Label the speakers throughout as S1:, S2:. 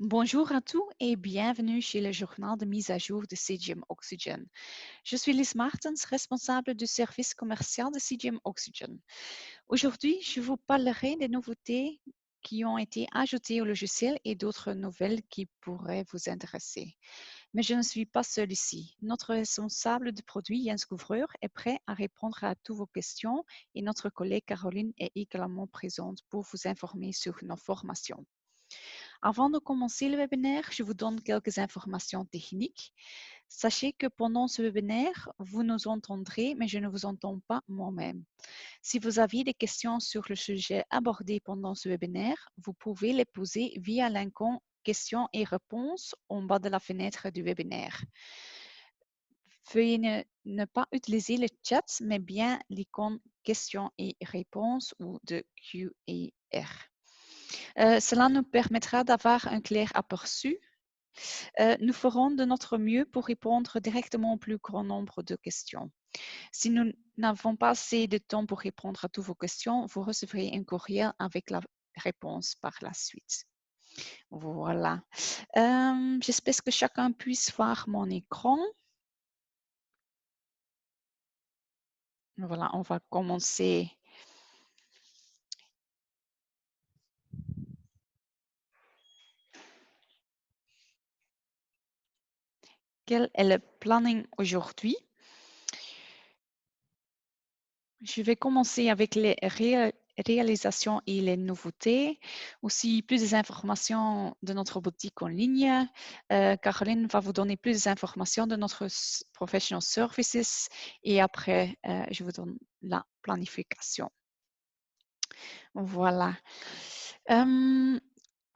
S1: Bonjour à tous et bienvenue chez le journal de mise à jour de CGM Oxygen. Je suis Liz Martens, responsable du service commercial de CGM Oxygen. Aujourd'hui, je vous parlerai des nouveautés qui ont été ajoutées au logiciel et d'autres nouvelles qui pourraient vous intéresser. Mais je ne suis pas seule ici. Notre responsable de produit, Jens Couvreur, est prêt à répondre à toutes vos questions et notre collègue Caroline est également présente pour vous informer sur nos formations. Avant de commencer le webinaire, je vous donne quelques informations techniques. Sachez que pendant ce webinaire, vous nous entendrez, mais je ne vous entends pas moi-même. Si vous avez des questions sur le sujet abordé pendant ce webinaire, vous pouvez les poser via l'icône questions et réponses en bas de la fenêtre du webinaire. Veuillez ne pas utiliser le chat, mais bien l'icône questions et réponses ou de Q&R. Cela nous permettra d'avoir un clair aperçu. Nous ferons de notre mieux pour répondre directement au plus grand nombre de questions. Si nous n'avons pas assez de temps pour répondre à toutes vos questions, vous recevrez un courriel avec la réponse par la suite. Voilà. J'espère que chacun puisse voir mon écran. Voilà, on va commencer. Quel est le planning aujourd'hui? Je vais commencer avec les réalisations et les nouveautés. Aussi, plus d'informations de notre boutique en ligne. Caroline va vous donner plus d'informations de notre Professional Services et après, je vous donne la planification. Voilà.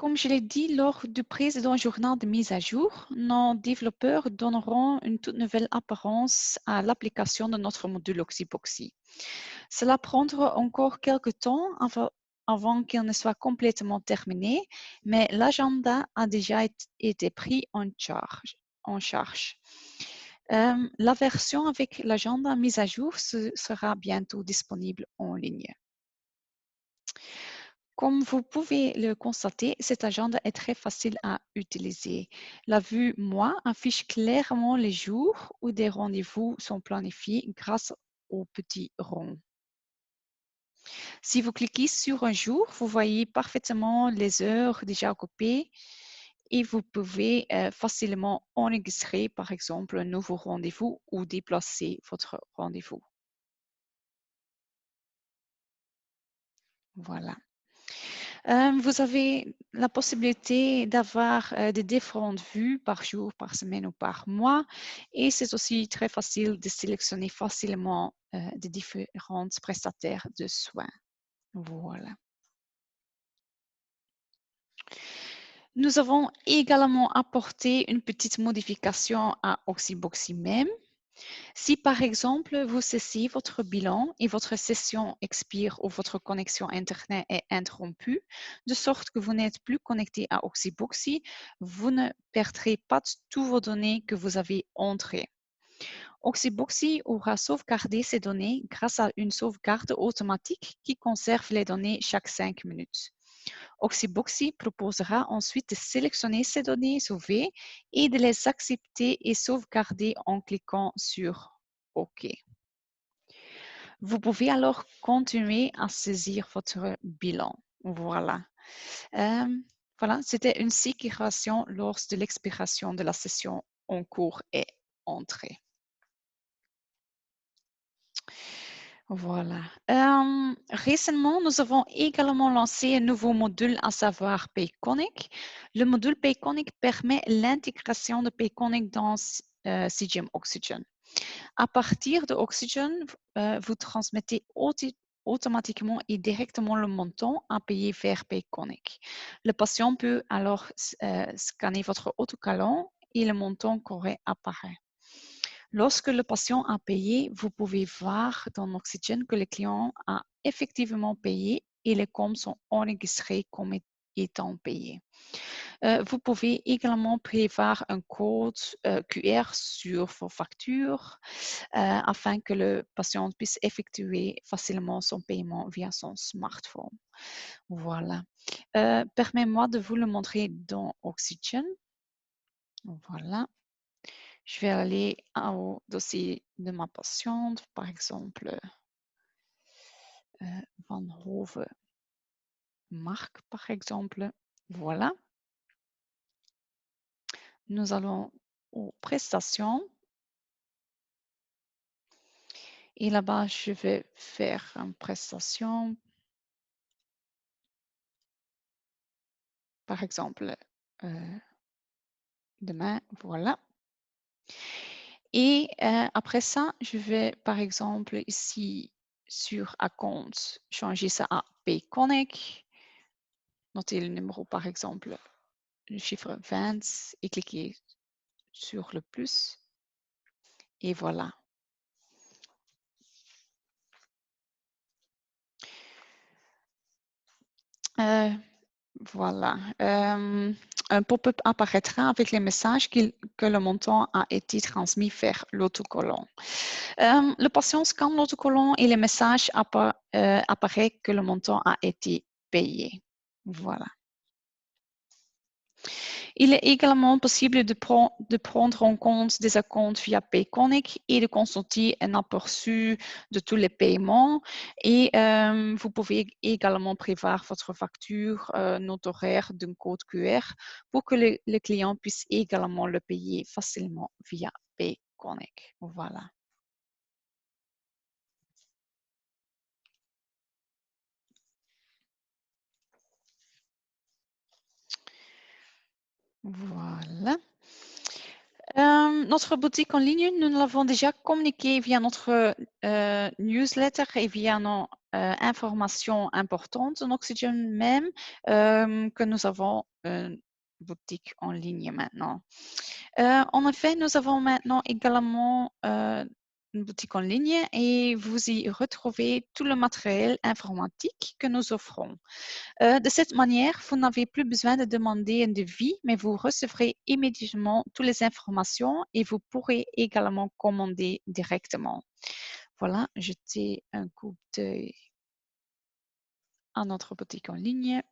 S1: Comme je l'ai dit lors du précédent journal de mise à jour, nos développeurs donneront une toute nouvelle apparence à l'application de notre module Oxyboxy. Cela prendra encore quelques temps avant qu'il ne soit complètement terminé, mais l'agenda a déjà été pris en charge. La version avec l'agenda mise à jour sera bientôt disponible en ligne. Comme vous pouvez le constater, cet agenda est très facile à utiliser. La vue Moi affiche clairement les jours où des rendez-vous sont planifiés grâce au petit rond. Si vous cliquez sur un jour, vous voyez parfaitement les heures déjà occupées et vous pouvez facilement enregistrer, par exemple, un nouveau rendez-vous ou déplacer votre rendez-vous. Voilà. Vous avez la possibilité d'avoir des différentes vues par jour, par semaine ou par mois. Et c'est aussi très facile de sélectionner facilement des différents prestataires de soins. Voilà. Nous avons également apporté une petite modification à Oxyboxy même. Si par exemple, vous cessez votre bilan et votre session expire ou votre connexion Internet est interrompue, de sorte que vous n'êtes plus connecté à Oxyboxy, vous ne perdrez pas toutes vos données que vous avez entrées. Oxyboxy aura sauvegardé ces données grâce à une sauvegarde automatique qui conserve les données chaque 5 minutes. Oxyboxy proposera ensuite de sélectionner ces données sauvées et de les accepter et sauvegarder en cliquant sur OK. Vous pouvez alors continuer à saisir votre bilan. Voilà. Voilà, c'était une sécurisation lors de l'expiration de la session en cours et entrée. Voilà. Récemment, nous avons également lancé un nouveau module, à savoir Payconic. Le module Payconic permet l'intégration de Payconic dans CGM Oxygen. À partir de Oxygen, vous transmettez automatiquement et directement le montant à payer vers Payconic. Le patient peut alors scanner votre autocollant et le montant correct apparaît. Lorsque le patient a payé, vous pouvez voir dans Oxygen que le client a effectivement payé et les comptes sont enregistrés comme étant payé. Vous pouvez également prévoir un code QR sur vos factures afin que le patient puisse effectuer facilement son paiement via son smartphone. Voilà. Permettez-moi de vous le montrer dans Oxygen. Voilà. Je vais aller au dossier de ma patiente, par exemple, Van Hove Marc, par exemple. Voilà. Nous allons aux prestations. Et là-bas, je vais faire une prestation. Par exemple, demain, voilà. Et après ça, je vais, par exemple, ici, sur Account, changer ça à Payconic. Notez le numéro, par exemple, le chiffre 20 et cliquez sur le plus. Et voilà. Voilà. Un pop-up apparaîtra avec le message que le montant a été transmis vers l'autocollant. Le patient scanne l'autocollant et le message apparaît que le montant a été payé. Voilà. Il est également possible de prendre en compte des comptes via Payconic et de consulter un aperçu de tous les paiements. Et vous pouvez également prévoir votre facture notaire d'un code QR pour que le client puisse également le payer facilement via Payconic. Voilà. Voilà. Notre boutique en ligne, nous l'avons déjà communiqué via notre newsletter et via nos informations importantes en Oxygen même que nous avons une boutique en ligne maintenant. En effet, nous avons maintenant également une boutique en ligne et vous y retrouvez tout le matériel informatique que nous offrons. De cette manière, vous n'avez plus besoin de demander un devis, mais vous recevrez immédiatement toutes les informations et vous pourrez également commander directement. Voilà, jetez un coup d'œil à notre boutique en ligne.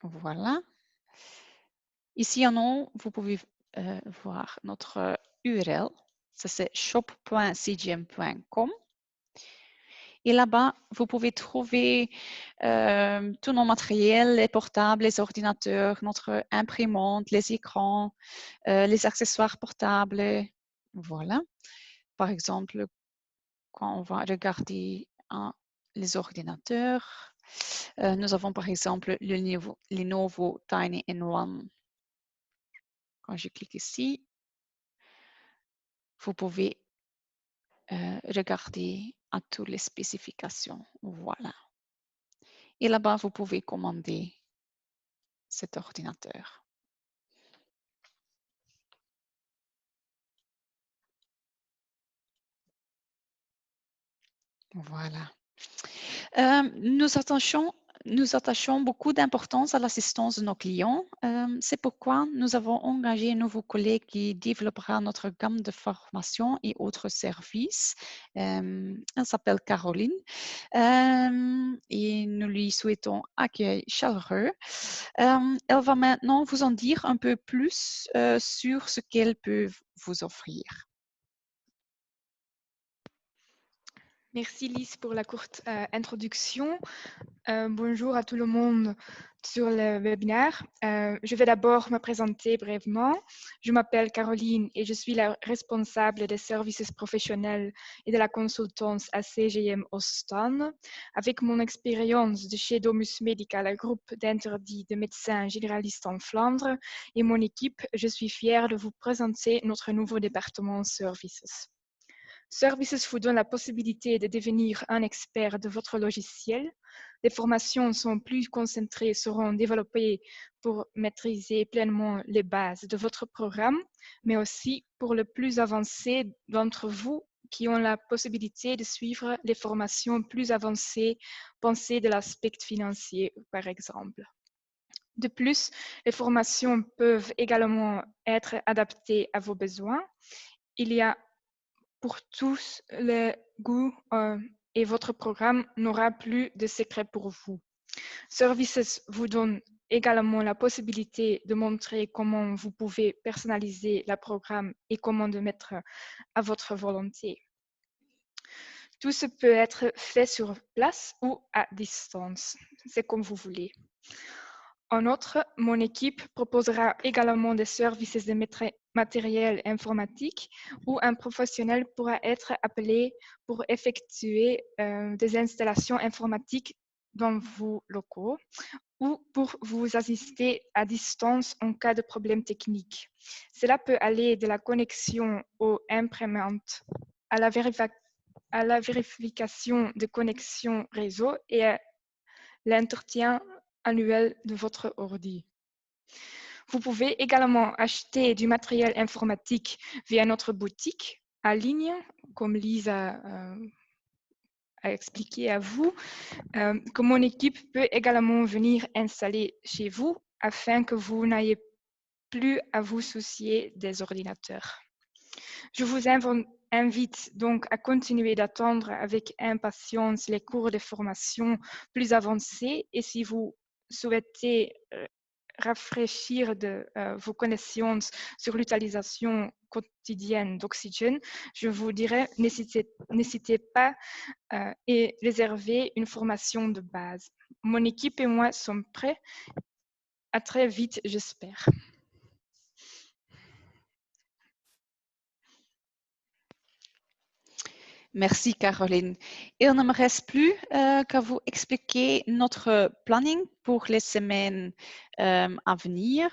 S1: Voilà. Ici en haut, vous pouvez voir notre URL. Ça, c'est shop.cgm.com. Et là-bas, vous pouvez trouver tous nos matériels, les portables, les ordinateurs, notre imprimante, les écrans, les accessoires portables. Voilà. Par exemple, quand on va regarder les ordinateurs, nous avons par exemple le Lenovo Tiny N1. Quand je clique ici, vous pouvez regarder à toutes les spécifications. Voilà. Et là-bas, vous pouvez commander cet ordinateur. Voilà. Nous attachons beaucoup d'importance à l'assistance de nos clients. C'est pourquoi nous avons engagé un nouveau collègue qui développera notre gamme de formation et autres services. Elle s'appelle Caroline et nous lui souhaitons accueil chaleureux. Elle va maintenant vous en dire un peu plus sur ce qu'elle peut vous offrir.
S2: Merci Lise pour la courte introduction. Bonjour à tout le monde sur le webinaire. Je vais d'abord me présenter brièvement. Je m'appelle Caroline et je suis la responsable des services professionnels et de la consultance à CGM Ostende. Avec mon expérience de chez Domus Medical, groupe d'interdits de médecins généralistes en Flandre, et mon équipe, je suis fière de vous présenter notre nouveau département Services. Services vous donne la possibilité de devenir un expert de votre logiciel. Les formations sont plus concentrées, seront développées pour maîtriser pleinement les bases de votre programme, mais aussi pour le plus avancé d'entre vous qui ont la possibilité de suivre les formations plus avancées, pensées de l'aspect financier, par exemple. De plus, les formations peuvent également être adaptées à vos besoins. Il y a pour tous les goûts et votre programme n'aura plus de secret pour vous. Services vous donne également la possibilité de montrer comment vous pouvez personnaliser le programme et comment le mettre à votre volonté. Tout ce peut être fait sur place ou à distance. C'est comme vous voulez. En outre, mon équipe proposera également des services de matériel informatique où un professionnel pourra être appelé pour effectuer des installations informatiques dans vos locaux ou pour vous assister à distance en cas de problème technique. Cela peut aller de la connexion aux imprimantes à la vérification de connexion réseau et à l'entretien annuel de votre ordi. Vous pouvez également acheter du matériel informatique via notre boutique en ligne, comme Lisa a expliqué à vous, que mon équipe peut également venir installer chez vous afin que vous n'ayez plus à vous soucier des ordinateurs. Je vous invite donc à continuer d'attendre avec impatience les cours de formation plus avancés et si vous souhaitez rafraîchir vos connaissances sur l'utilisation quotidienne d'Oxygen, je vous dirais n'hésitez pas et réservez une formation de base. Mon équipe et moi sommes prêts. À très vite, j'espère.
S1: Merci Caroline. Il ne me reste plus qu'à vous expliquer notre planning pour les semaines à venir.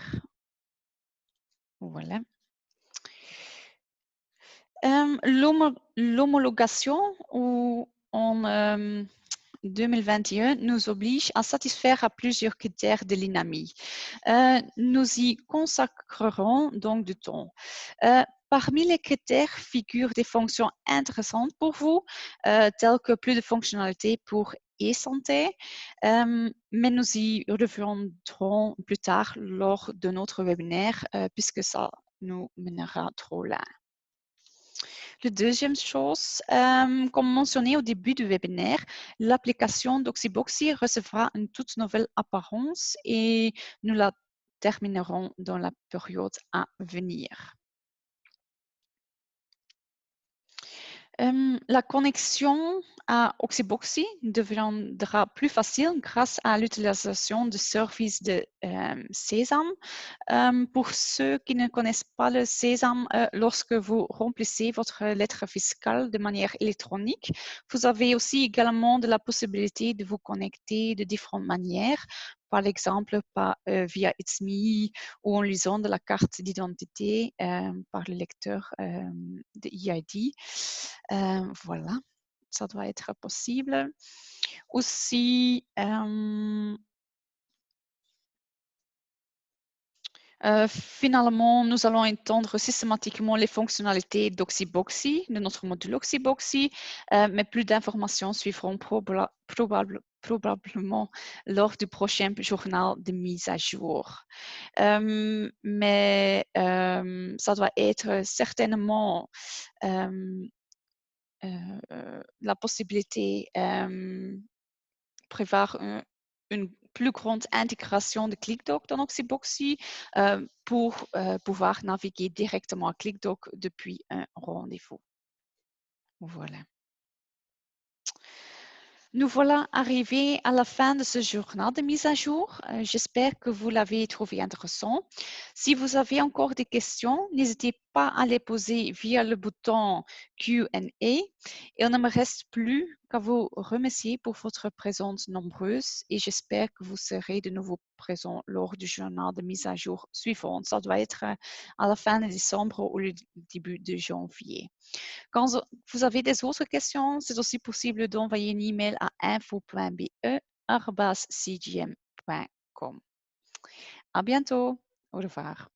S1: Voilà. L'homologation en 2021 nous oblige à satisfaire à plusieurs critères de l'INAMI. Nous y consacrerons donc du temps. Parmi les critères figurent des fonctions intéressantes pour vous, telles que plus de fonctionnalités pour e-santé, mais nous y reviendrons plus tard lors de notre webinaire, puisque ça nous mènera trop loin. La deuxième chose, comme mentionné au début du webinaire, l'application d'Oxyboxy recevra une toute nouvelle apparence et nous la terminerons dans la période à venir. La connexion à Oxyboxy deviendra plus facile grâce à l'utilisation du service de Sesam. Pour ceux qui ne connaissent pas le Sesam, lorsque vous remplissez votre lettre fiscale de manière électronique, vous avez aussi également de la possibilité de vous connecter de différentes manières, par exemple via It's Me ou en lisant de la carte d'identité par le lecteur de EID. Voilà, ça doit être possible. Aussi, finalement, nous allons étendre systématiquement les fonctionnalités d'Oxyboxy, de notre module Oxyboxy, mais plus d'informations suivront probablement lors du prochain journal de mise à jour. Mais ça doit être certainement la possibilité de prévoir une plus grande intégration de ClickDoc dans Oxyboxy pour pouvoir naviguer directement à ClickDoc depuis un rendez-vous. Voilà. Nous voilà arrivés à la fin de ce journal de mise à jour. J'espère que vous l'avez trouvé intéressant. Si vous avez encore des questions, n'hésitez pas à les poser via le bouton Q&A. Il ne me reste plus qu'à vous remercier pour votre présence nombreuse et j'espère que vous serez de nouveau présents lors du journal de mise à jour suivant. Ça doit être à la fin de décembre ou le début de janvier. Quand vous avez des autres questions, c'est aussi possible d'envoyer un email à info.be@cgm.com. À bientôt. Au revoir.